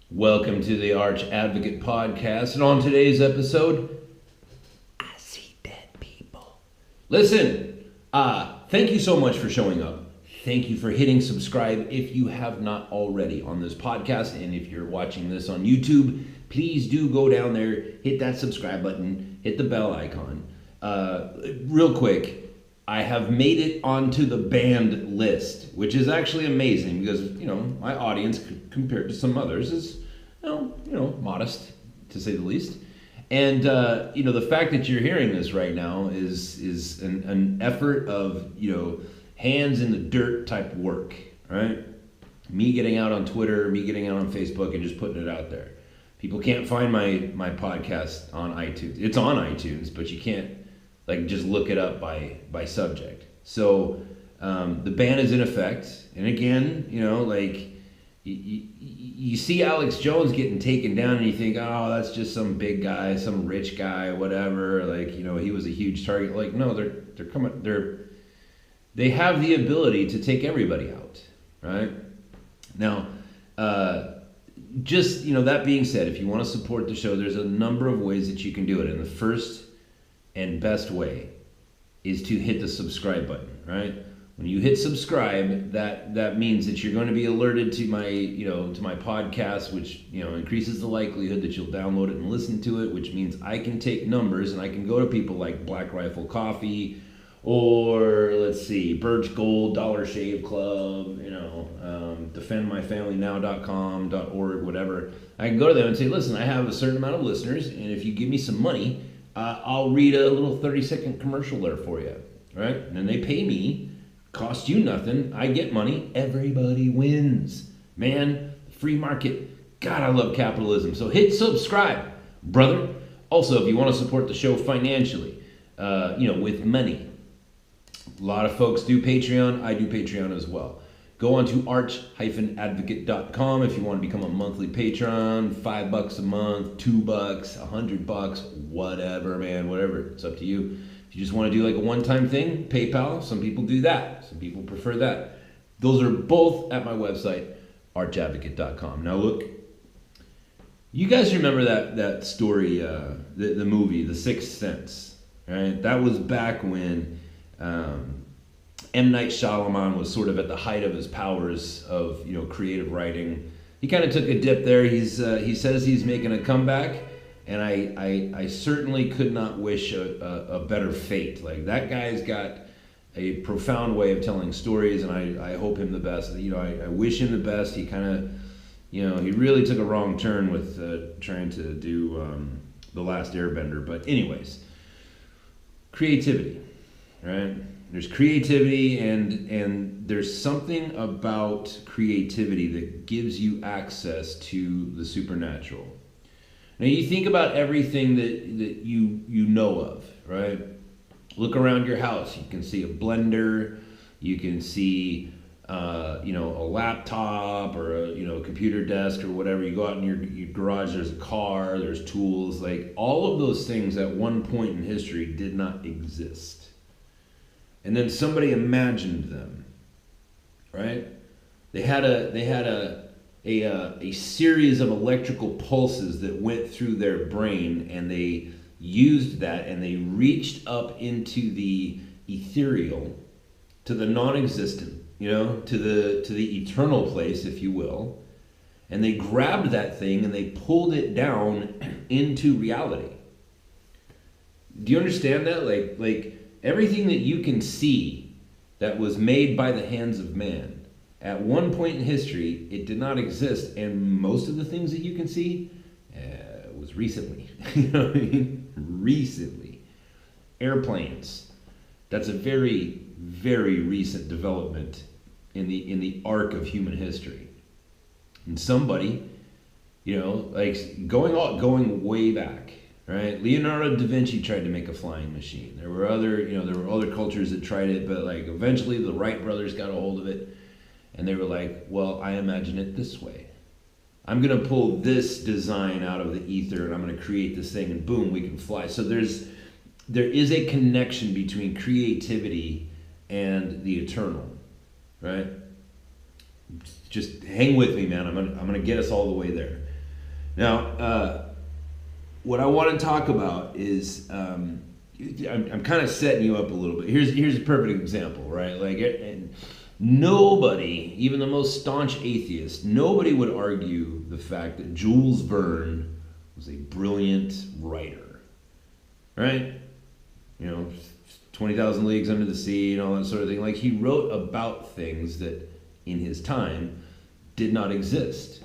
Welcome to the Arch Advocate Podcast, and on today's episode, I see dead people. Listen, thank you so much for showing up. Thank you for hitting subscribe if you have not already on this podcast, and if you're watching this on YouTube, please do go down there, hit that subscribe button, hit the bell icon. Real quick, I have made it onto the banned list, which is actually amazing because, my audience compared to some others is, modest to say the least. And, the fact that you're hearing this right now is an effort of, hands in the dirt type work, right? Me getting out on Twitter, me getting out on Facebook and just putting it out there. People can't find my podcast on iTunes. It's on iTunes, but you can't just look it up by subject. So the ban is in effect. And again, you see Alex Jones getting taken down and you think, oh, that's just some big guy, some rich guy, whatever. He was a huge target. No, they have the ability to take everybody out, right? Now, that being said, if you want to support the show, there's a number of ways that you can do it. And the first and best way is to hit the subscribe button, right? When you hit subscribe, that means that you're going to be alerted to my podcast, which, increases the likelihood that you'll download it and listen to it, which means I can take numbers and I can go to people like Black Rifle Coffee or, Birch Gold, Dollar Shave Club, defendmyfamilynow.com.org, whatever. I can go to them and say, listen, I have a certain amount of listeners, and if you give me some money, I'll read a little 30-second commercial there for you, right? And then they pay me, cost you nothing, I get money, everybody wins. Man, free market. God, I love capitalism. So hit subscribe, brother. Also, if you want to support the show financially, with money, a lot of folks do Patreon. I do Patreon as well. Go on to arch-advocate.com if you want to become a monthly patron. $5 a month, $2, $100, whatever, man, whatever. It's up to you. If you just want to do a one-time thing, PayPal, some people do that. Some people prefer that. Those are both at my website, archadvocate.com. Now look, you guys remember that story, the movie, The Sixth Sense, right? That was back when M. Night Shyamalan was sort of at the height of his powers of creative writing. He kind of took a dip there. He says he's making a comeback, and I certainly could not wish a better fate. That guy's got a profound way of telling stories, and I hope him the best. I wish him the best. He kind of he really took a wrong turn with trying to do The Last Airbender. But anyways, creativity. Right? There's creativity and there's something about creativity that gives you access to the supernatural. Now you think about everything that you know of, right? Look around your house. You can see a blender, you can see a laptop or a computer desk or whatever. You go out in your garage, there's a car, there's tools. All of those things at one point in history did not exist. And then somebody imagined them, right? They had a series of electrical pulses that went through their brain, and they used that, and they reached up into the ethereal, to the non-existent, to the eternal place, if you will, and they grabbed that thing and they pulled it down into reality. Do you understand that? Everything that you can see that was made by the hands of man, at one point in history, it did not exist. And most of the things that you can see was recently. You know what I mean? Recently. Airplanes. That's a very, very recent development in the arc of human history. And somebody, going way back. Right, Leonardo da Vinci tried to make a flying machine. There were other cultures that tried it, but eventually the Wright brothers got a hold of it, and they were like, "Well, I imagine it this way. I'm gonna pull this design out of the ether, and I'm gonna create this thing, and boom, we can fly." So there is a connection between creativity and the eternal, right? Just hang with me, man. I'm gonna get us all the way there. Now, what I want to talk about is I'm kind of setting you up a little bit. Here's a perfect example, right? Like, and nobody, even the most staunch atheist, nobody would argue the fact that Jules Verne was a brilliant writer, right? 20,000 Leagues Under the Sea and all that sort of thing. Like, he wrote about things that in his time did not exist.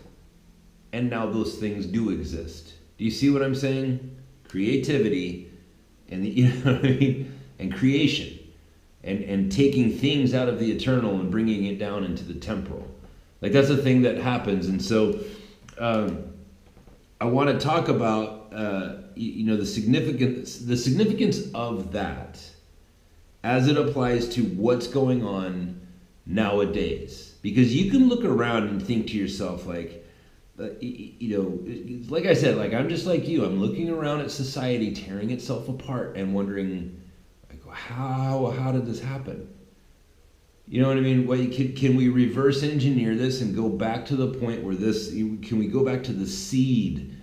And now those things do exist. Do you see what I'm saying? Creativity and and creation and taking things out of the eternal and bringing it down into the temporal. Like, that's a thing that happens. And so I want to talk about the significance of that as it applies to what's going on nowadays. Because you can look around and think to yourself, like, like I said, like, I'm just like you. I'm looking around at society tearing itself apart and wondering, like, how did this happen? You know what I mean? Can we reverse engineer this and go back to the point where can we go back to the seed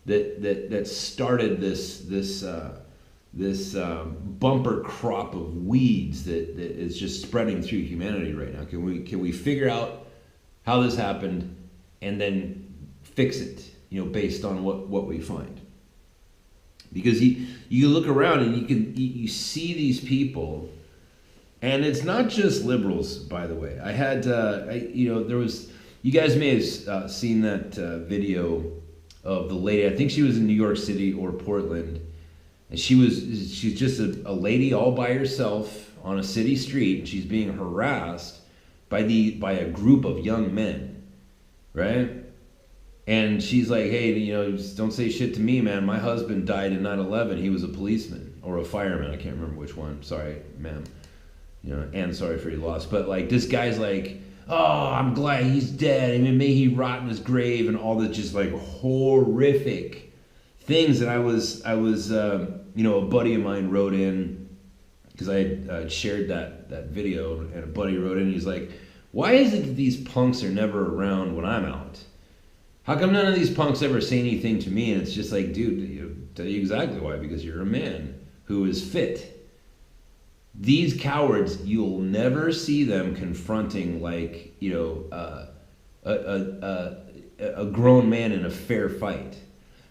that started this bumper crop of weeds that is just spreading through humanity right now? Can we figure out how this happened and then fix it, based on what we find? Because you look around and you see these people, and it's not just liberals, by the way. I had there was, you guys may have seen that video of the lady. I think she was in New York City or Portland, and she's just a lady all by herself on a city street, and she's being harassed by a group of young men, right? And she's like, hey, just don't say shit to me, man. My husband died in 9/11. He was a policeman or a fireman. I can't remember which one. Sorry, ma'am. And sorry for your loss. But, like, this guy's like, oh, I'm glad he's dead. I mean, may he rot in his grave, and all the just, like, horrific things that I was a buddy of mine wrote in, because I had shared that video, and a buddy wrote in, he's like, why is it that these punks are never around when I'm out? How come none of these punks ever say anything to me? And it's just like, dude, I'll tell you exactly why. Because you're a man who is fit. These cowards, you'll never see them confronting, like, a grown man in a fair fight.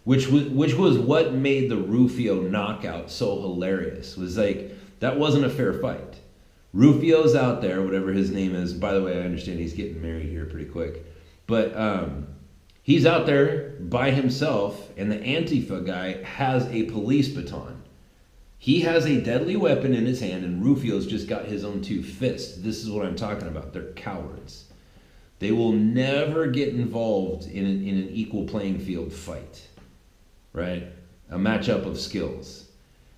Which was what made the Rufio knockout so hilarious. Was like, that wasn't a fair fight. Rufio's out there, whatever his name is. By the way, I understand he's getting married here pretty quick. But he's out there by himself, and the Antifa guy has a police baton. He has a deadly weapon in his hand, and Rufio's just got his own two fists. This is what I'm talking about. They're cowards. They will never get involved in an equal playing field fight, right? A matchup of skills.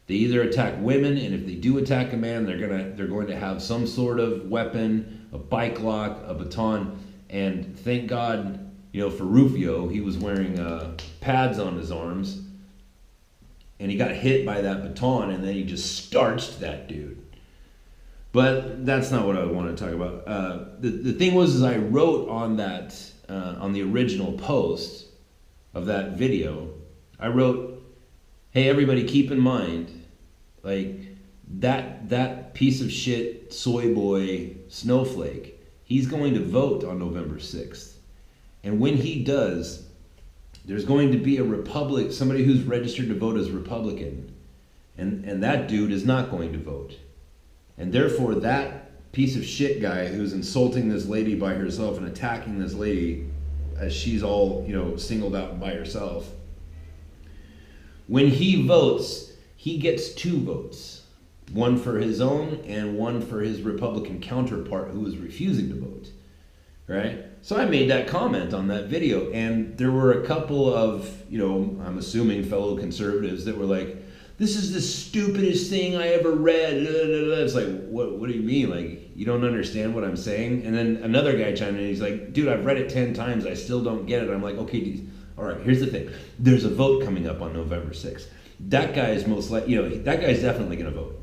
They either attack women, and if they do attack a man, they're going to have some sort of weapon, a bike lock, a baton, and thank God, for Rufio, he was wearing pads on his arms, and he got hit by that baton, and then he just starched that dude. But that's not what I want to talk about. The thing was, I wrote on that, on the original post of that video, I wrote, hey, everybody, keep in mind, like, that piece of shit soy boy snowflake, he's going to vote on November 6th. And when he does, there's going to be somebody who's registered to vote as Republican. And that dude is not going to vote. And therefore, that piece of shit guy who's insulting this lady by herself and attacking this lady as she's all, singled out by herself, when he votes, he gets 2 votes. One for his own and one for his Republican counterpart who is refusing to vote. Right? So I made that comment on that video, and there were a couple of, I'm assuming fellow conservatives that were like, this is the stupidest thing I ever read. It's like, what do you mean? Like, you don't understand what I'm saying? And then another guy chimed in, he's like, dude, I've read it 10 times. I still don't get it. I'm like, okay, all right, here's the thing. There's a vote coming up on November 6th. That guy is most likely, that guy's definitely going to vote.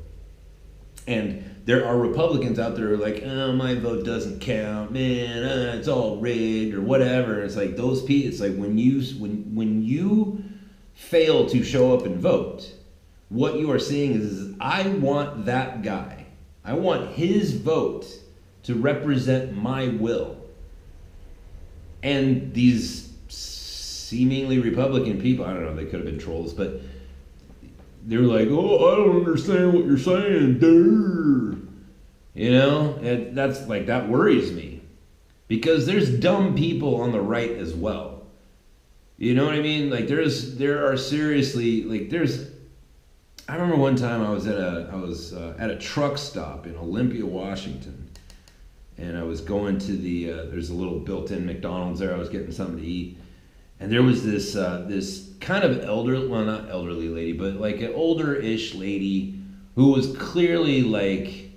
And there are Republicans out there who are like, oh, my vote doesn't count, man, it's all rigged or whatever. It's like those people. It's like when you fail to show up and vote, what you are saying is I want that guy. I want his vote to represent my will. And these seemingly Republican people, I don't know, they could have been trolls, but they're like, oh, I don't understand what you're saying, dude. You know, and that's like, that worries me. Because there's dumb people on the right as well. You know what I mean? Like there are seriously, like I remember one time I was at a truck stop in Olympia, Washington. And I was going to there's a little built-in McDonald's there. I was getting something to eat. And there was this kind of well, not elderly lady, but like an older-ish lady who was clearly like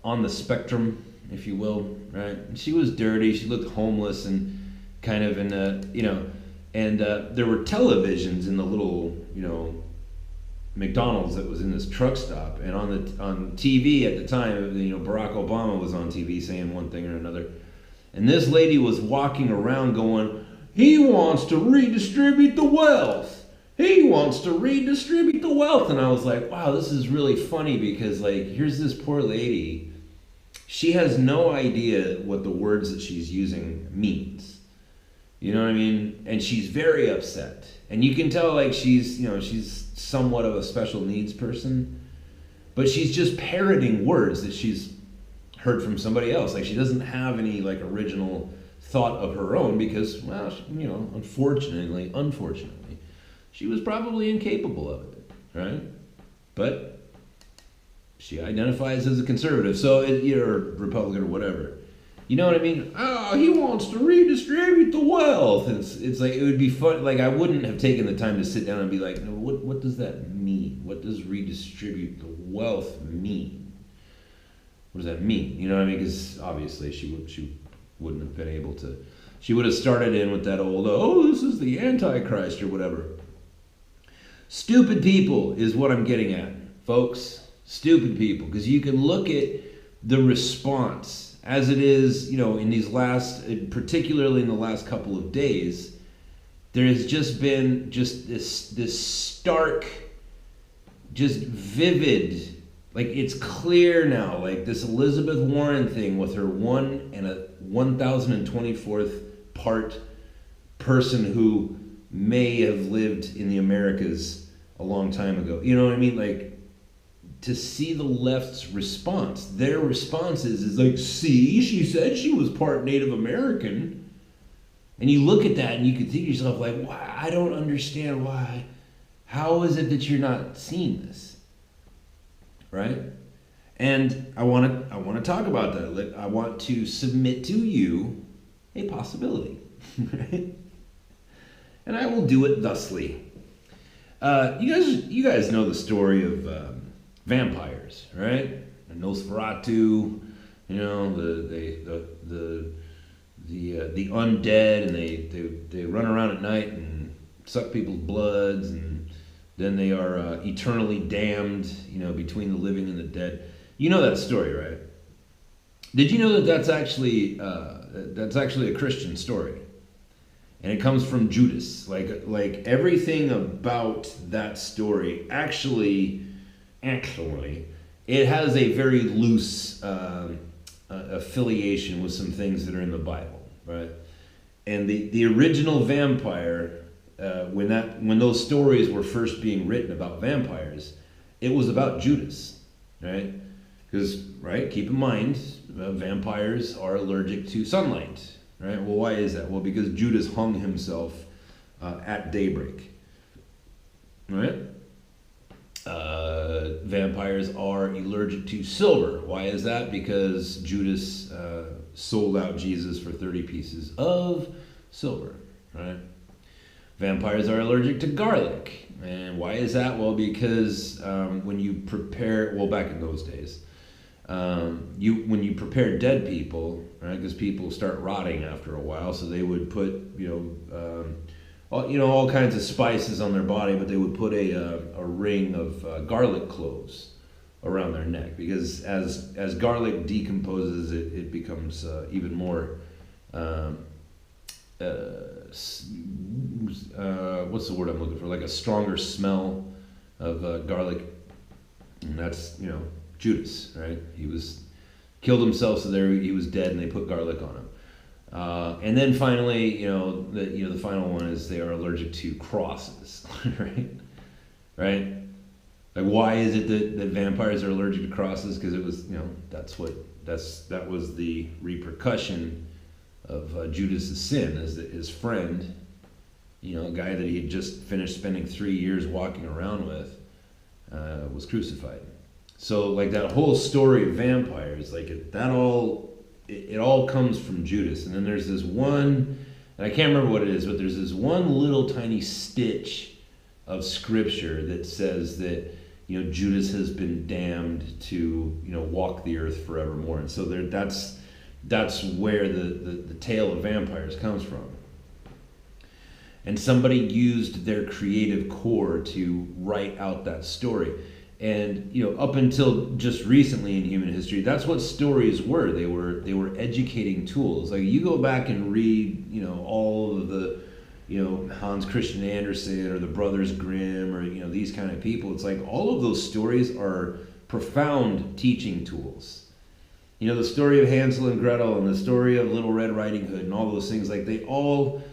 on the spectrum, if you will, right? And she was dirty. She looked homeless and kind of in a, you know, and there were televisions in the little, you know, McDonald's that was in this truck stop, and on TV at the time, you know, Barack Obama was on TV saying one thing or another, and this lady was walking around going, he wants to redistribute the wealth. He wants to redistribute the wealth. And I was like, wow, this is really funny because like, here's this poor lady. She has no idea what the words that she's using means. You know what I mean? And she's very upset. And you can tell like she's somewhat of a special needs person, but she's just parroting words that she's heard from somebody else. Like she doesn't have any like original thought of her own because, well, you know, unfortunately, she was probably incapable of it, right? But she identifies as a conservative, so or Republican or whatever. You know what I mean? Oh, he wants to redistribute the wealth. It's like, it would be fun. Like, I wouldn't have taken the time to sit down and be like, no, what does that mean? What does redistribute the wealth mean? What does that mean? You know what I mean? Because obviously she wouldn't have been able to. She would have started in with that old, oh, this is the Antichrist or whatever. Stupid people is what I'm getting at, folks. Stupid people. Because you can look at the response as it is, you know, in these particularly in the last couple of days, there has just been just this stark, just vivid, like it's clear now, like this Elizabeth Warren thing with her 1024th part person who may have lived in the Americas a long time ago. You know what I mean? Like, to see the left's response, their response is like, see, she said she was part Native American. And you look at that and you can think to yourself like, why? I don't understand why. How is it that you're not seeing this? Right? And I want to talk about that. I want to submit to you a possibility. Right? And I will do it thusly. You guys know the story of vampires, right? And Nosferatu, you know, the undead, and they run around at night and suck people's bloods, and then they are eternally damned, you know, between the living and the dead. You know that story, right? Did you know that that's actually a Christian story? And it comes from Judas. Like everything about that story actually, it has a very loose affiliation with some things that are in the Bible, right? And the original vampire, when those stories were first being written about vampires, it was about Judas, right? Because, right, keep in mind, vampires are allergic to sunlight, right? Well, why is that? Well, because Judas hung himself at daybreak, right? Vampires are allergic to silver. Why is that? Because Judas sold out Jesus for 30 pieces of silver, right? Vampires are allergic to garlic. And why is that? Well, because when you prepare, well, back in those days, when you prepare dead people, right? Because people start rotting after a while, so they would put, all kinds of spices on their body, but they would put a ring of garlic cloves around their neck, because as garlic decomposes, it becomes even more what's the word I'm looking for? Like a stronger smell of garlic, and that's Judas, right? He was killed himself, so there he was dead, and they put garlic on him. And then finally, the final one is they are allergic to crosses, right? Right? Like, why is it that vampires are allergic to crosses? Because it was, that was the repercussion of Judas' sin, as his friend, a guy that he had just finished spending 3 years walking around with, was crucified. So, like, that whole story of vampires, like, it all comes from Judas. And then there's this one, and I can't remember what it is, but there's this one little tiny stitch of scripture that says that Judas has been damned to walk the earth forevermore. And so that's where the tale of vampires comes from. And somebody used their creative core to write out that story. And up until just recently in human history, that's what stories were. They were educating tools. Like, you go back and read all of the Hans Christian Andersen or the Brothers Grimm or these kind of people. It's like all of those stories are profound teaching tools. The story of Hansel and Gretel and the story of Little Red Riding Hood and all those things, like, they all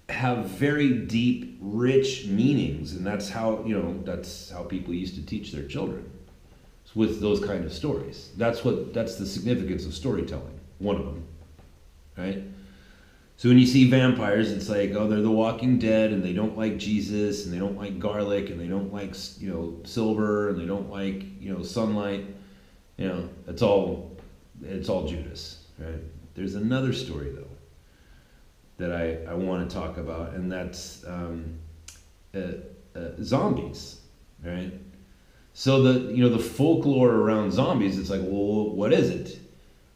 have very deep, rich meanings, and that's how people used to teach their children, with those kind of stories. That's the significance of storytelling. One of them, right? So when you see vampires, it's like, oh, they're the Walking Dead, and they don't like Jesus, and they don't like garlic, and they don't like silver, and they don't like sunlight. It's all Judas, right? There's another story though that I want to talk about, and that's zombies, right? So the folklore around zombies, it's like, well, what is it?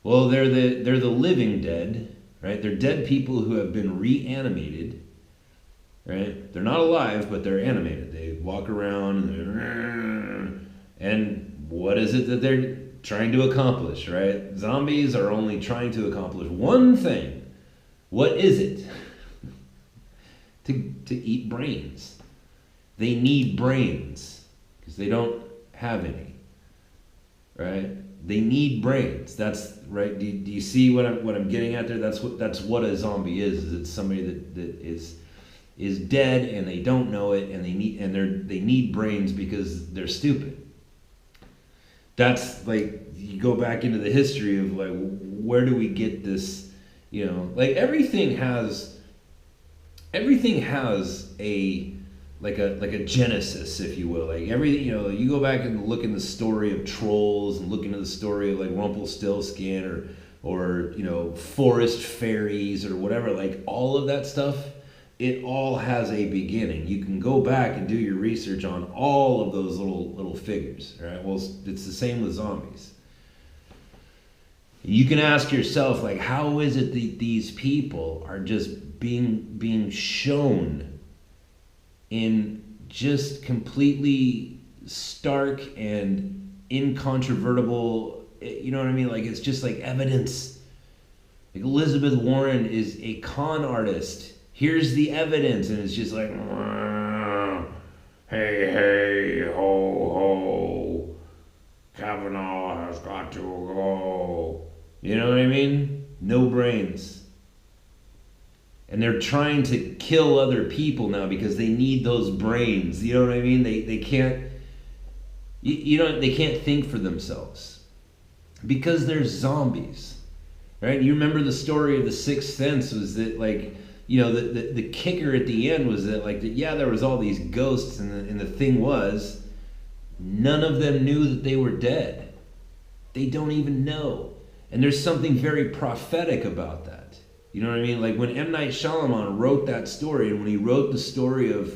Well, they're the living dead, right? They're dead people who have been reanimated, right? They're not alive, but they're animated. They walk around, and what is it that they're trying to accomplish, right? Zombies are only trying to accomplish one thing. What is it? To eat brains. They need brains because they don't have any, right? They need brains. That's right. Do you see what I'm getting at there? That's what a zombie is. It's somebody that is dead and they don't know it, and they need brains because they're stupid. That's like, you go back into the history of like, where do we get this? Like, everything has a genesis, if you will. Like, everything, you go back and look in the story of trolls and look into the story of like Rumpelstiltskin or forest fairies or whatever. Like, all of that stuff, it all has a beginning. You can go back and do your research on all of those little figures, right? Well, it's the same with zombies. You can ask yourself, like, how is it that these people are just being shown in just completely stark and incontrovertible, you know what I mean? Like, it's just like evidence. Like, Elizabeth Warren is a con artist. Here's the evidence, and it's just like, hey, ho, ho, Kavanaugh has got to go. You know what I mean? No brains. And they're trying to kill other people now because they need those brains. You know what I mean? They can't, they can't think for themselves because they're zombies, right? You remember the story of The Sixth Sense was that, like, the kicker at the end was that, like, there was all these ghosts, and the thing was, none of them knew that they were dead. They don't even know. And there's something very prophetic about that. You know what I mean? Like, when M. Night Shyamalan wrote that story, and when he wrote the story of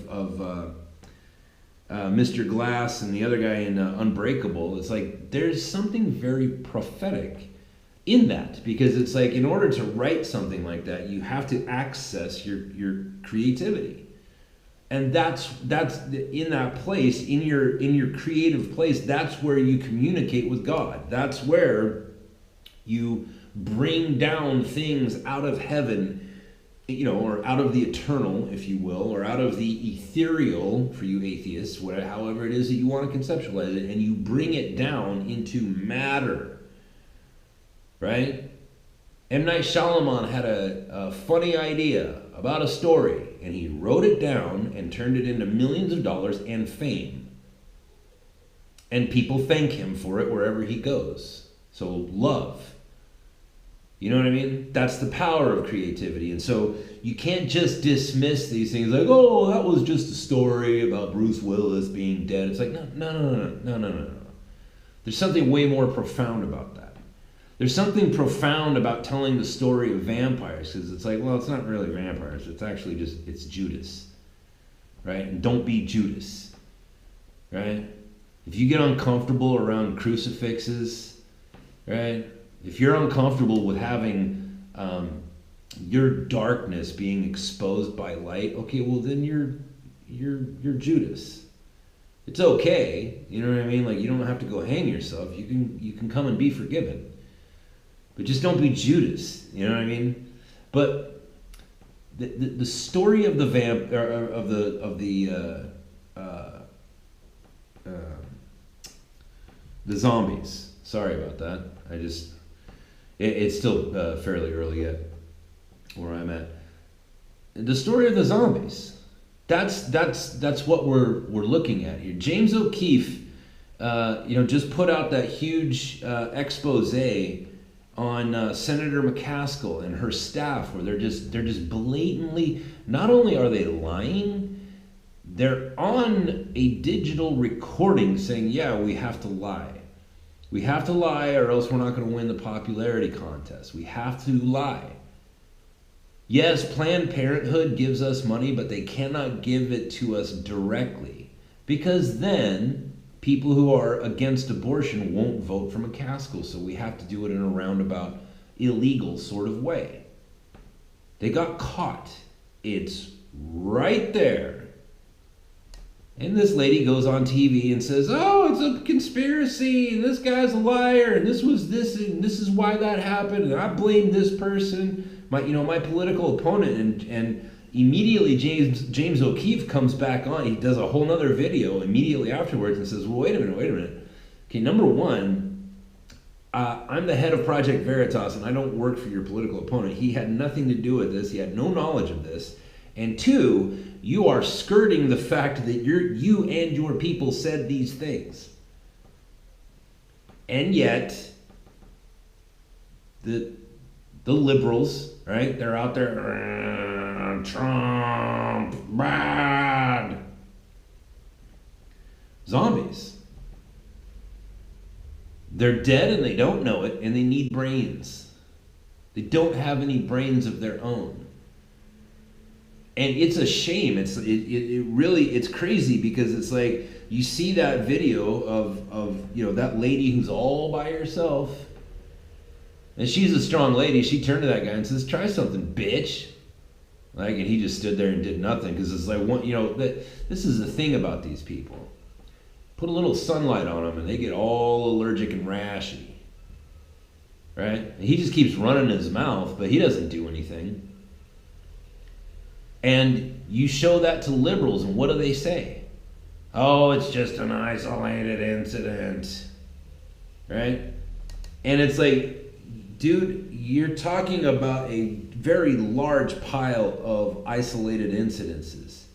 Mr. Glass and the other guy in Unbreakable, it's like, there's something very prophetic in that, because it's like, in order to write something like that, you have to access your creativity. And that's in that place, in your creative place, that's where you communicate with God. That's where you bring down things out of heaven, or out of the eternal, if you will, or out of the ethereal, for you atheists, whatever, however it is that you want to conceptualize it, and you bring it down into matter, right? M. Night Shyamalan had a funny idea about a story, and he wrote it down and turned it into millions of dollars and fame. And people thank him for it wherever he goes. So love. You know what I mean? That's the power of creativity. And so you can't just dismiss these things like, oh, that was just a story about Bruce Willis being dead. It's like, no. There's something way more profound about that. There's something profound about telling the story of vampires, because it's like, well, it's not really vampires. It's actually it's Judas, right? And don't be Judas, right? If you get uncomfortable around crucifixes, right? If you're uncomfortable with having your darkness being exposed by light, okay, well then you're Judas. It's okay, you know what I mean? Like, you don't have to go hang yourself. You can come and be forgiven. But just don't be Judas, you know what I mean? But the story of the the zombies. Sorry about that. It's still fairly early yet where I'm at. The story of the zombies. That's what we're looking at here. James O'Keefe, just put out that huge expose on Senator McCaskill and her staff, where they're just blatantly, not only are they lying, they're on a digital recording saying, yeah, we have to lie. We have to lie or else we're not going to win the popularity contest. We have to lie. Yes, Planned Parenthood gives us money, but they cannot give it to us directly, because then people who are against abortion won't vote for McCaskill, so we have to do it in a roundabout, illegal sort of way. They got caught. It's right there. And this lady goes on TV and says, oh, it's a conspiracy, and this guy's a liar, and this was this, and this is why that happened, and I blame this person, my political opponent, and immediately James O'Keefe comes back on. He does a whole nother video immediately afterwards and says, well, wait a minute. Okay, number one, I'm the head of Project Veritas, and I don't work for your political opponent. He had nothing to do with this. He had no knowledge of this. And two, you are skirting the fact that you and your people said these things. And yet, the liberals, right, they're out there, Trump, bad. Zombies. They're dead and they don't know it, and they need brains. They don't have any brains of their own. And it's a shame. It really, it's crazy, because it's like, you see that video of that lady who's all by herself, and she's a strong lady. She turned to that guy and says, try something, bitch. Like, and he just stood there and did nothing, because it's like, this is the thing about these people. Put a little sunlight on them and they get all allergic and rashy, right? And he just keeps running his mouth, but he doesn't do anything. And you show that to liberals, and what do they say? Oh, it's just an isolated incident, right? And it's like, dude, you're talking about a very large pile of isolated incidences.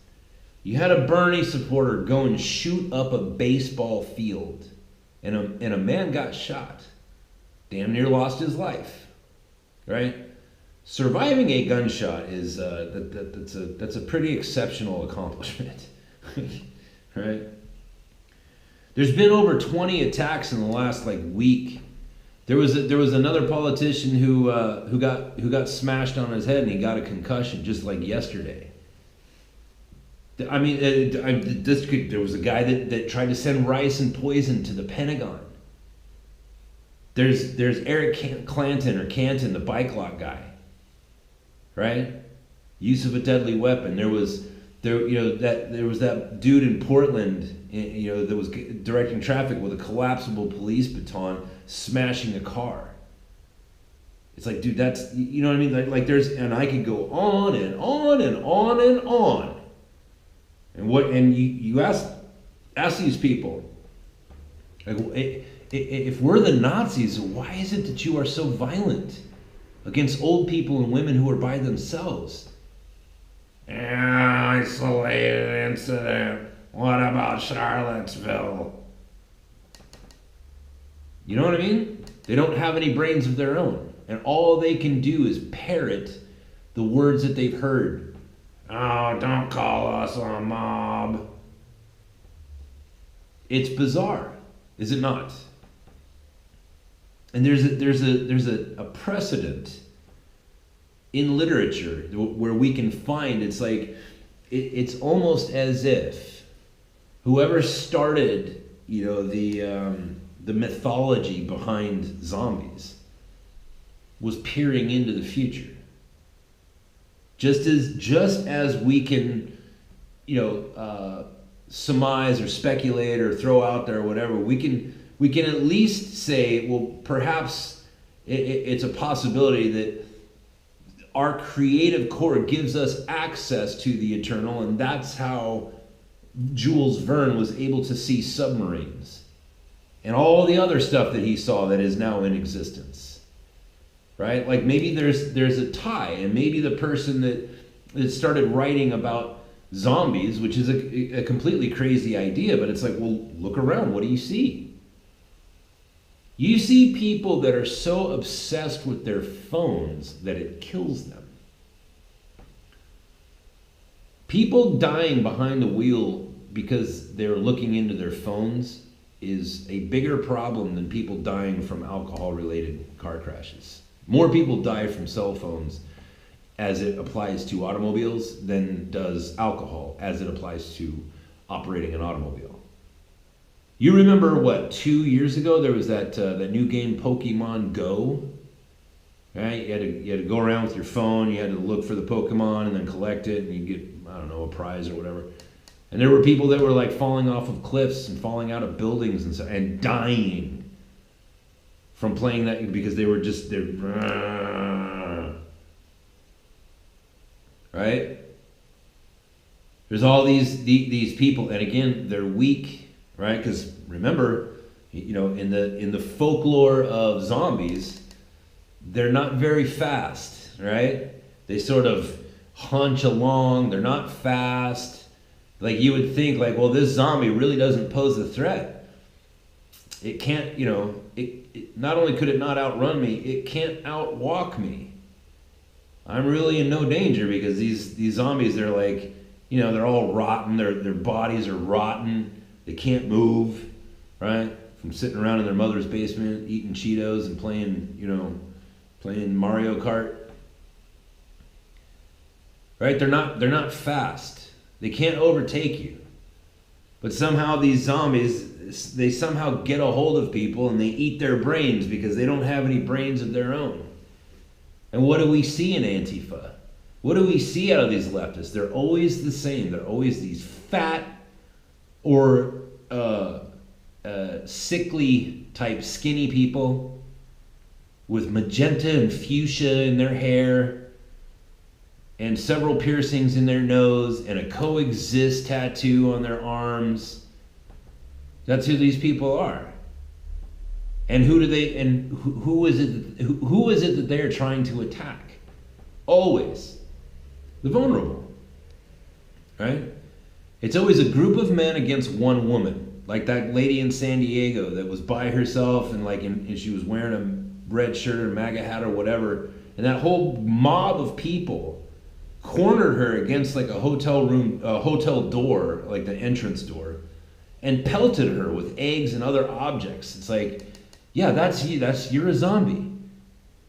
You had a Bernie supporter go and shoot up a baseball field, and a man got shot, damn near lost his life, right? Surviving a gunshot is that's a pretty exceptional accomplishment, right? There's been over 20 attacks in the last week. There was another politician who got smashed on his head and he got a concussion just like yesterday. I mean, there was a guy that tried to send rice and poison to the Pentagon. There's Eric Clanton or Canton, the bike lock guy, right? Use of a deadly weapon. There was There, that there was that dude in Portland, that was directing traffic with a collapsible police baton, smashing a car. It's like, dude, that's, you know what I mean? Like there's, and I could go on and on and on and on. And you ask these people, like, if we're the Nazis, why is it that you are so violent against old people and women who are by themselves? Isolated incident. What about Charlottesville? You know what I mean? They don't have any brains of their own. And all they can do is parrot the words that they've heard. Oh, don't call us a mob. It's bizarre, is it not? And there's a precedent in literature where we can find, it's like, it's almost as if whoever started, the mythology behind zombies was peering into the future. Just as we can, surmise or speculate or throw out there or whatever, we can at least say, well, perhaps it's a possibility that our creative core gives us access to the eternal, and that's how Jules Verne was able to see submarines and all the other stuff that he saw that is now in existence. Right? Like maybe there's a tie, and maybe the person that started writing about zombies, which is a completely crazy idea, but it's like, well, look around. What do you see? You see people that are so obsessed with their phones that it kills them. People dying behind the wheel because they're looking into their phones is a bigger problem than people dying from alcohol-related car crashes. More people die from cell phones as it applies to automobiles than does alcohol as it applies to operating an automobile. You remember 2 years ago there was that new game Pokemon Go, right? You had to go around with your phone, you had to look for the Pokemon and then collect it, and you get, I don't know, a prize or whatever. And there were people that were like falling off of cliffs and falling out of buildings and dying from playing that because they were just right? There's all these people, and again, they're weak. Right? Because remember, in the folklore of zombies, they're not very fast, right? They sort of hunch along. They're not fast. Like you would think, like, well, this zombie really doesn't pose a threat. It can't, it not only could it not outrun me, it can't outwalk me. I'm really in no danger because these zombies, they're like, they're all rotten. Their bodies are rotten. They can't move, right? From sitting around in their mother's basement, eating Cheetos and playing Mario Kart. Right? They're not fast. They can't overtake you. But somehow these zombies, they somehow get a hold of people and they eat their brains because they don't have any brains of their own. And what do we see in Antifa? What do we see out of these leftists? They're always the same. They're always these fat or sickly type skinny people with magenta and fuchsia in their hair and several piercings in their nose and a coexist tattoo on their arms. That's who these people are. And who is it that they're trying to attack? Always the vulnerable. Right? It's always a group of men against one woman, like that lady in San Diego that was by herself and she was wearing a red shirt or MAGA hat or whatever, and that whole mob of people cornered her against like a hotel door, like the entrance door, and pelted her with eggs and other objects. It's like, yeah, you're a zombie.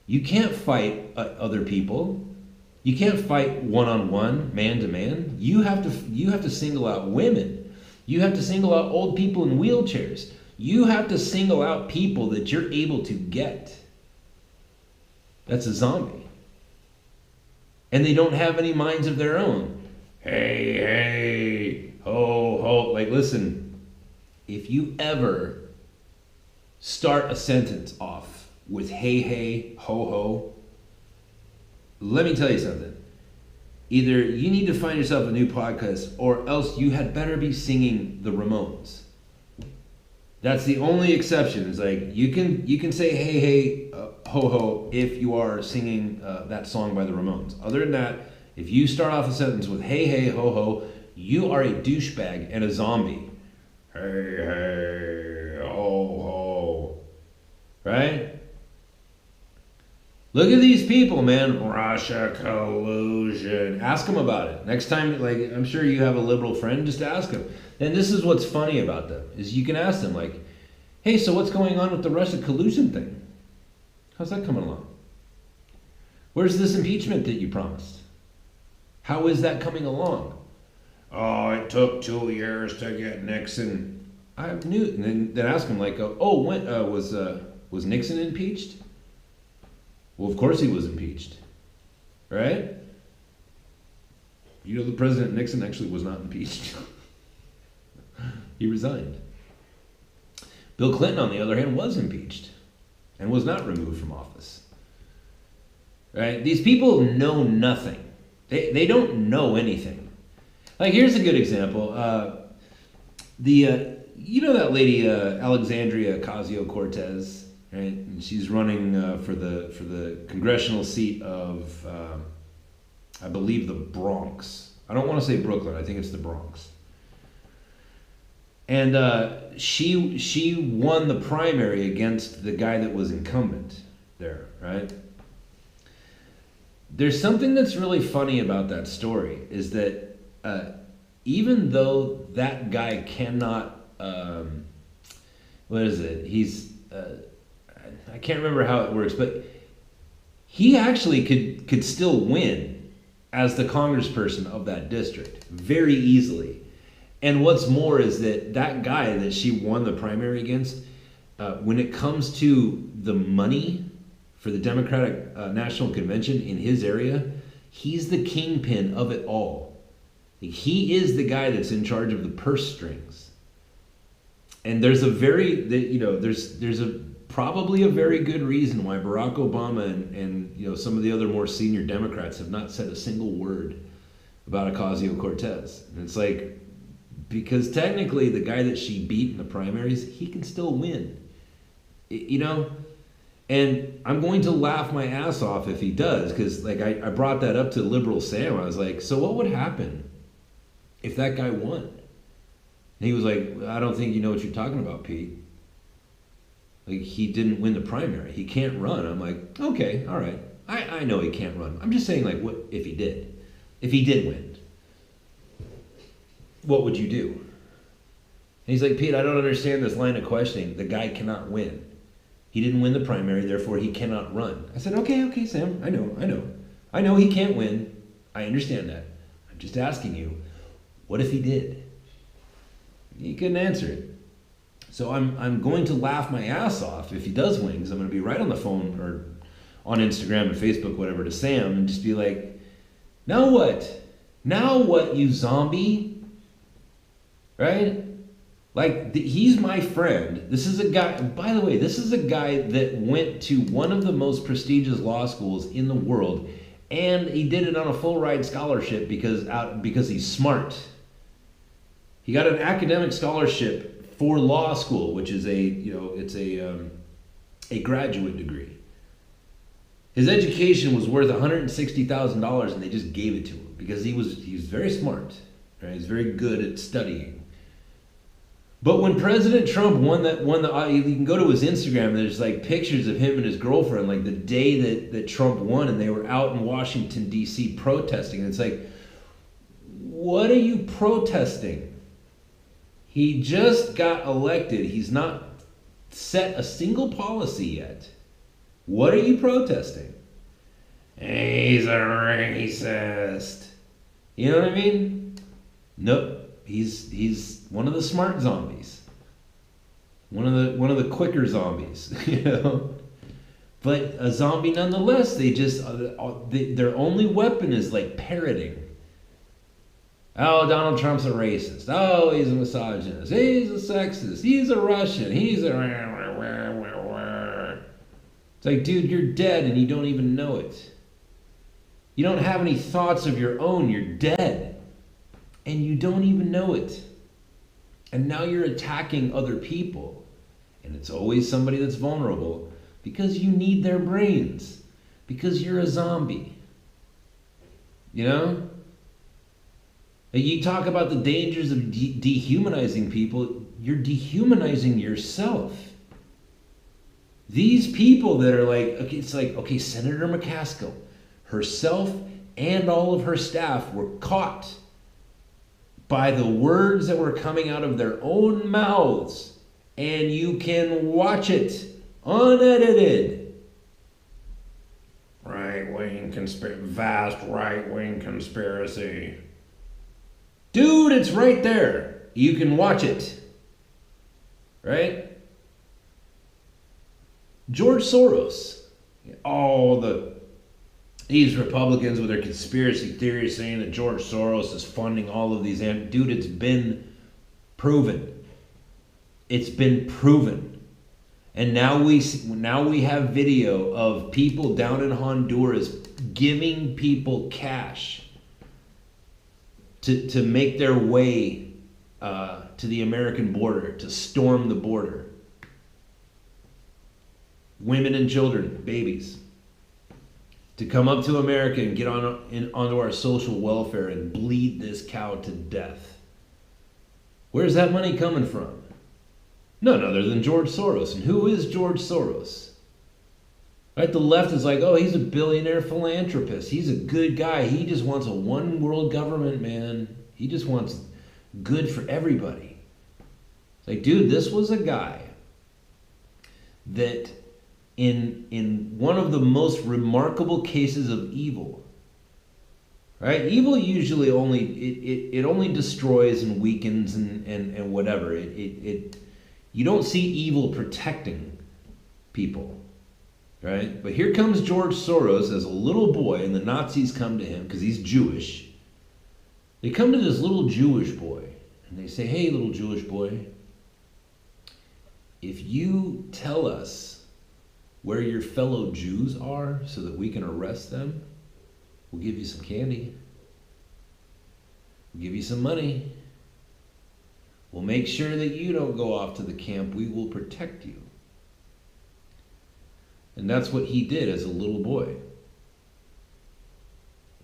You can't fight other people. You can't fight one-on-one, man-to-man. You have to single out women. You have to single out old people in wheelchairs. You have to single out people that you're able to get. That's a zombie. And they don't have any minds of their own. Hey, hey, ho, ho. Like, listen, if you ever start a sentence off with hey, hey, ho, ho, let me tell you something. Either you need to find yourself a new podcast, or else you had better be singing the Ramones. That's the only exception. Is like you can say hey, hey, ho, ho if you are singing that song by the Ramones. Other than that, if you start off a sentence with hey, hey, ho, ho, you are a douchebag and a zombie. Hey, hey, ho, ho. Right? Look at these people, man. Russia collusion. Ask them about it. Next time, like, I'm sure you have a liberal friend, just ask them. And this is what's funny about them, is you can ask them, like, hey, so what's going on with the Russia collusion thing? How's that coming along? Where's this impeachment that you promised? How is that coming along? Oh, it took 2 years to get Nixon. I knew. And then ask them, like, oh, when was Nixon impeached? Well, of course he was impeached, right? You know, the President Nixon actually was not impeached. He resigned. Bill Clinton, on the other hand, was impeached and was not removed from office. Right? These people know nothing. They don't know anything. Like, here's a good example. You know that lady, Alexandria Ocasio-Cortez, right? And she's running for the congressional seat of, I believe, the Bronx. I don't want to say Brooklyn. I think it's the Bronx. And she won the primary against the guy that was incumbent there, right? There's something that's really funny about that story, is that even though that guy cannot, what is it? He's, I can't remember how it works, but he actually could still win as the congressperson of that district very easily. And what's more is that guy that she won the primary against, when it comes to the money for the Democratic National Convention in his area, he's the kingpin of it all. He is the guy that's in charge of the purse strings. And there's probably a very good reason why Barack Obama and some of the other more senior Democrats have not said a single word about Ocasio-Cortez. And it's like, because technically the guy that she beat in the primaries, he can still win. And I'm going to laugh my ass off if he does, because like I brought that up to liberal Sam. I was like, so what would happen if that guy won? And he was like, I don't think you know what you're talking about, Pete. Like, he didn't win the primary. He can't run. I'm like, okay, all right. I know he can't run. I'm just saying, like, what if he did? If he did win, what would you do? And he's like, Pete, I don't understand this line of questioning. The guy cannot win. He didn't win the primary, therefore he cannot run. I said, okay, Sam, I know he can't win. I understand that. I'm just asking you, what if he did? He couldn't answer it. So I'm going to laugh my ass off if he does win, because I'm going to be right on the phone or on Instagram and Facebook, whatever, to Sam, and just be like, now what? Now what, you zombie? Right? Like, he's my friend. This is a guy, by the way, this is a guy that went to one of the most prestigious law schools in the world, and he did it on a full ride scholarship because he's smart. He got an academic scholarship for law school, which is a graduate degree. His education was worth $160,000, and they just gave it to him because he was very smart. Right? He's very good at studying. But when President Trump won the, you can go to his Instagram, and there's like pictures of him and his girlfriend, like the day that Trump won, and they were out in Washington, D.C. protesting. And it's like, what are you protesting? He just got elected. He's not set a single policy yet. What are you protesting? He's a racist. You know what I mean? Nope. He's one of the smart zombies. One of the quicker zombies, But a zombie nonetheless. They just their only weapon is like parroting. Oh, Donald Trump's a racist. Oh, he's a misogynist. He's a sexist. He's a Russian. He's a... It's like, dude, you're dead and you don't even know it. You don't have any thoughts of your own. You're dead. And you don't even know it. And now you're attacking other people. And it's always somebody that's vulnerable because you need their brains. Because you're a zombie. You know? You talk about the dangers of dehumanizing people. You're dehumanizing yourself. These people that are like, okay, it's like, okay, Senator McCaskill, herself and all of her staff were caught by the words that were coming out of their own mouths. And you can watch it unedited. Right-wing conspiracy, vast right-wing conspiracy. Dude, it's right there. You can watch it. Right? George Soros. These Republicans with their conspiracy theories saying that George Soros is funding all of these. Dude, it's been proven. It's been proven. And now we have video of people down in Honduras giving people cash to make their way to the American border, to storm the border. Women and children, babies, to come up to America and get onto our social welfare and bleed this cow to death. Where's that money coming from? None other than George Soros. And who is George Soros? Right, the left is like, oh, he's a billionaire philanthropist. He's a good guy. He just wants a one world government, man. He just wants good for everybody. It's like, dude, this was a guy that in one of the most remarkable cases of evil, right? Evil usually it only destroys and weakens and whatever. You don't see evil protecting people. Right? But here comes George Soros as a little boy, and the Nazis come to him because he's Jewish. They come to this little Jewish boy, and they say, hey, little Jewish boy, if you tell us where your fellow Jews are so that we can arrest them, we'll give you some candy. We'll give you some money. We'll make sure that you don't go off to the camp. We will protect you. And that's what he did as a little boy.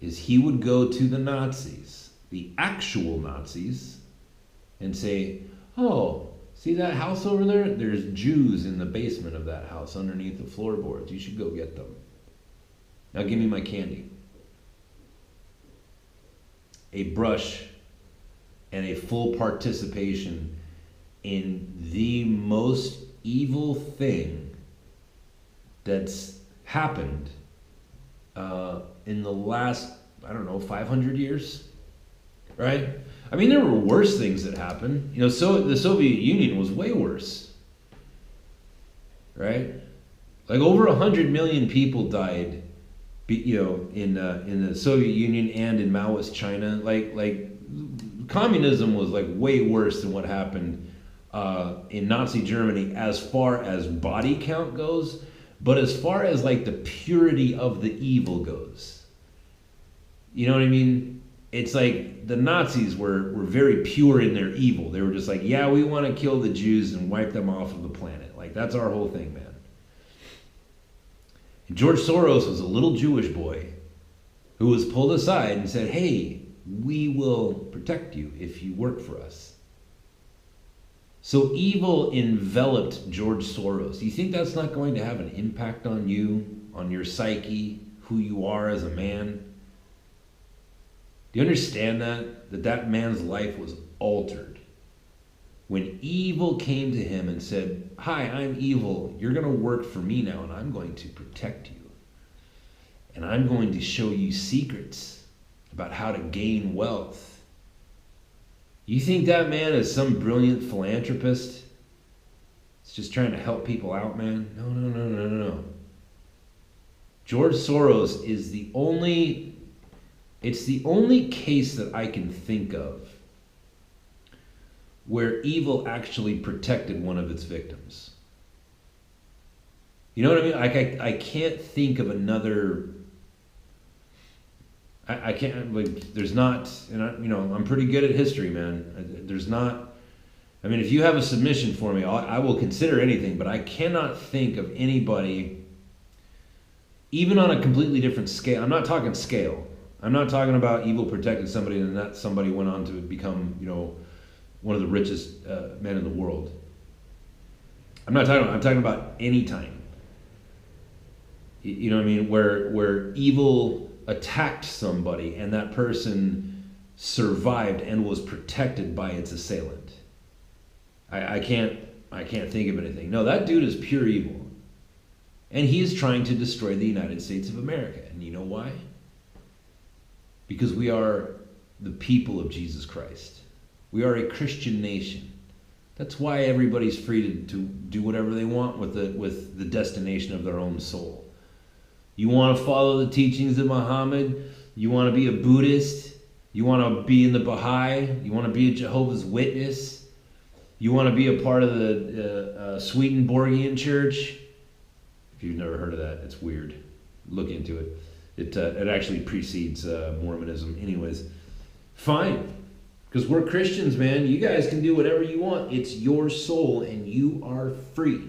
Is he would go to the Nazis, the actual Nazis, and say, oh, see that house over there? There's Jews in the basement of that house underneath the floorboards. You should go get them. Now give me my candy. A brush and a full participation in the most evil thing that's happened in the last, 500 years, right? I mean, there were worse things that happened. So the Soviet Union was way worse, right? Like over 100 million people died, in the Soviet Union and in Maoist China. Like communism was like way worse than what happened in Nazi Germany as far as body count goes. But as far as like the purity of the evil goes, you know what I mean? It's like the Nazis were very pure in their evil. They were just like, yeah, we want to kill the Jews and wipe them off of the planet. Like, that's our whole thing, man. And George Soros was a little Jewish boy who was pulled aside and said, hey, we will protect you if you work for us. So evil enveloped George Soros. Do you think that's not going to have an impact on you, on your psyche, who you are as a man? Do you understand that man's life was altered when evil came to him and said, hi, I'm evil. You're going to work for me now, and I'm going to protect you. And I'm going to show you secrets about how to gain wealth. You think that man is some brilliant philanthropist? It's just trying to help people out, man? No. George Soros is the only It's the only case that I can think of where evil actually protected one of its victims. You know what I mean? Like I can't think of another. I can't, like, there's not, and I'm pretty good at history, man. There's not. I mean, if you have a submission for me, I will consider anything, but I cannot think of anybody, even on a completely different scale. I'm not talking scale. I'm not talking about evil protected somebody and that somebody went on to become, one of the richest men in the world. I'm talking about any time. You know what I mean? Where evil attacked somebody and that person survived and was protected by its assailant. I can't think of anything. No, that dude is pure evil. And he is trying to destroy the United States of America. And you know why? Because we are the people of Jesus Christ. We are a Christian nation. That's why everybody's free to do whatever they want with the destination of their own soul. You want to follow the teachings of Muhammad? You want to be a Buddhist? You want to be in the Baha'i? You want to be a Jehovah's Witness? You want to be a part of the Swedenborgian Church? If you've never heard of that, it's weird. Look into it. It actually precedes Mormonism. Anyways, fine. Because we're Christians, man. You guys can do whatever you want. It's your soul and you are free.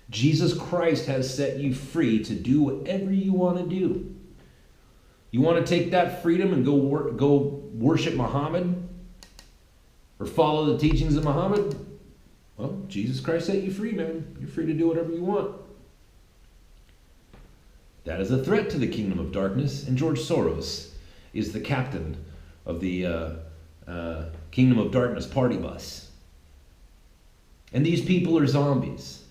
Jesus Christ has set you free to do whatever you want to do. You want to take that freedom and go worship Muhammad? Or follow the teachings of Muhammad? Well, Jesus Christ set you free, man. You're free to do whatever you want. That is a threat to the kingdom of darkness, and George Soros is the captain of the kingdom of darkness party bus. And these people are zombies.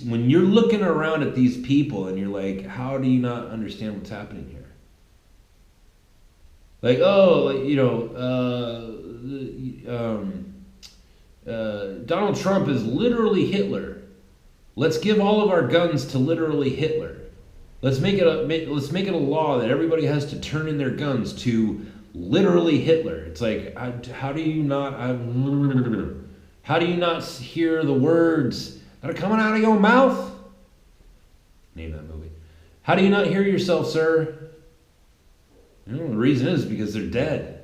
When you're looking around at these people and you're like, how do you not understand what's happening here? Like, Donald Trump is literally Hitler. Let's give all of our guns to literally Hitler. Let's make it a law that everybody has to turn in their guns to literally Hitler. It's like, how do you not hear the words that are coming out of your mouth? Name that movie. How do you not hear yourself, sir? The reason is because they're dead.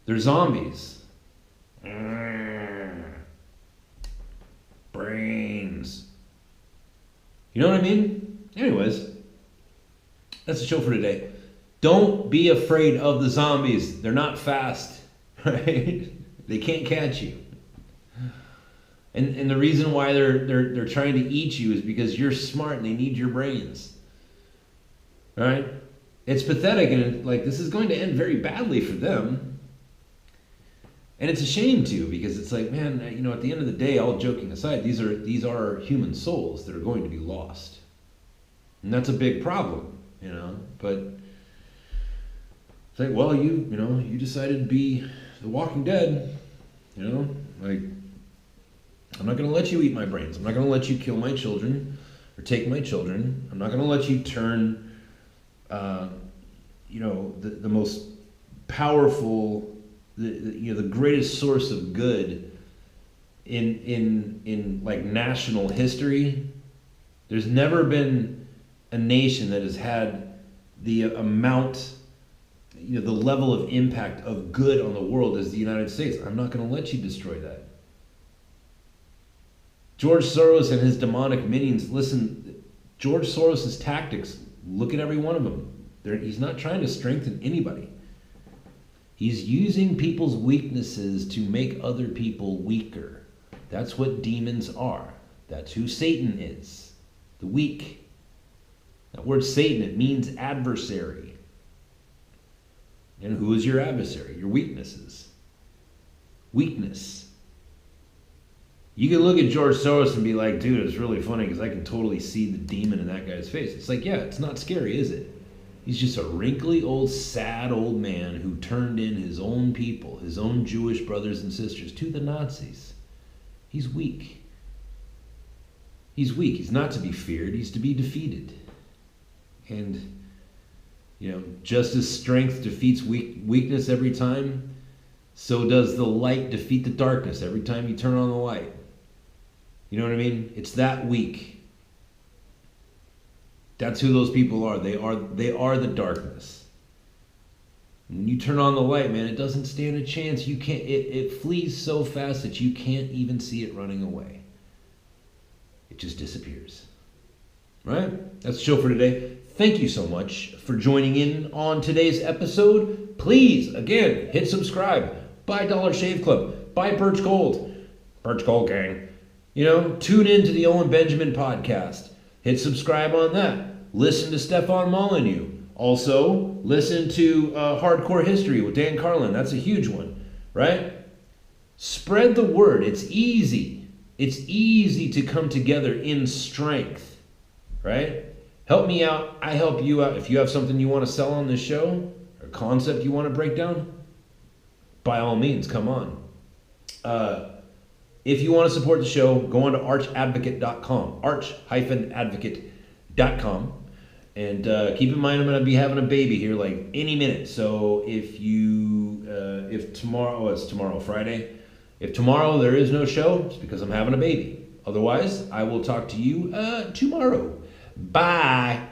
They're zombies. Brains. You know what I mean? Anyways, that's the show for today. Don't be afraid of the zombies. They're not fast, right? They can't catch you. And the reason why they're trying to eat you is because you're smart and they need your brains. All right? It's pathetic, and this is going to end very badly for them. And it's a shame too, because it's like, man, at the end of the day, all joking aside, these are human souls that are going to be lost. And that's a big problem, but it's like, well, you decided to be the Walking Dead, I'm not going to let you eat my brains. I'm not going to let you kill my children or take my children. I'm not going to let you turn, the most powerful, the greatest source of good in national history. There's never been a nation that has had the amount, the level of impact of good on the world as the United States. I'm not going to let you destroy that. George Soros and his demonic minions, listen, George Soros' tactics, look at every one of them. He's not trying to strengthen anybody. He's using people's weaknesses to make other people weaker. That's what demons are. That's who Satan is. The weak. That word Satan, it means adversary. And who is your adversary? Your weaknesses. Weakness. You can look at George Soros and be like, dude, it's really funny because I can totally see the demon in that guy's face. It's like, yeah, it's not scary, is it? He's just a wrinkly, old, sad old man who turned in his own people, his own Jewish brothers and sisters, to the Nazis. He's weak. He's weak. He's not to be feared. He's to be defeated. And, Just as strength defeats weakness every time, so does the light defeat the darkness every time you turn on the light. You know what I mean? It's that weak. That's who those people are. They are the darkness. When you turn on the light, man, it doesn't stand a chance. You can't. It flees so fast that you can't even see it running away. It just disappears. Right? That's the show for today. Thank you so much for joining in on today's episode. Please, again, hit subscribe. Buy Dollar Shave Club. Buy Birch Gold. Birch Gold Gang. Tune in to the Owen Benjamin podcast. Hit subscribe on that. Listen to Stefan Molyneux. Also, listen to Hardcore History with Dan Carlin. That's a huge one, right? Spread the word. It's easy. It's easy to come together in strength, right? Help me out. I help you out. If you have something you want to sell on this show, or concept you want to break down, by all means, come on. If you want to support the show, go on to archadvocate.com, arch-advocate.com. And keep in mind, I'm going to be having a baby here like any minute. So if tomorrow, it's tomorrow, Friday. If tomorrow there is no show, it's because I'm having a baby. Otherwise, I will talk to you tomorrow. Bye.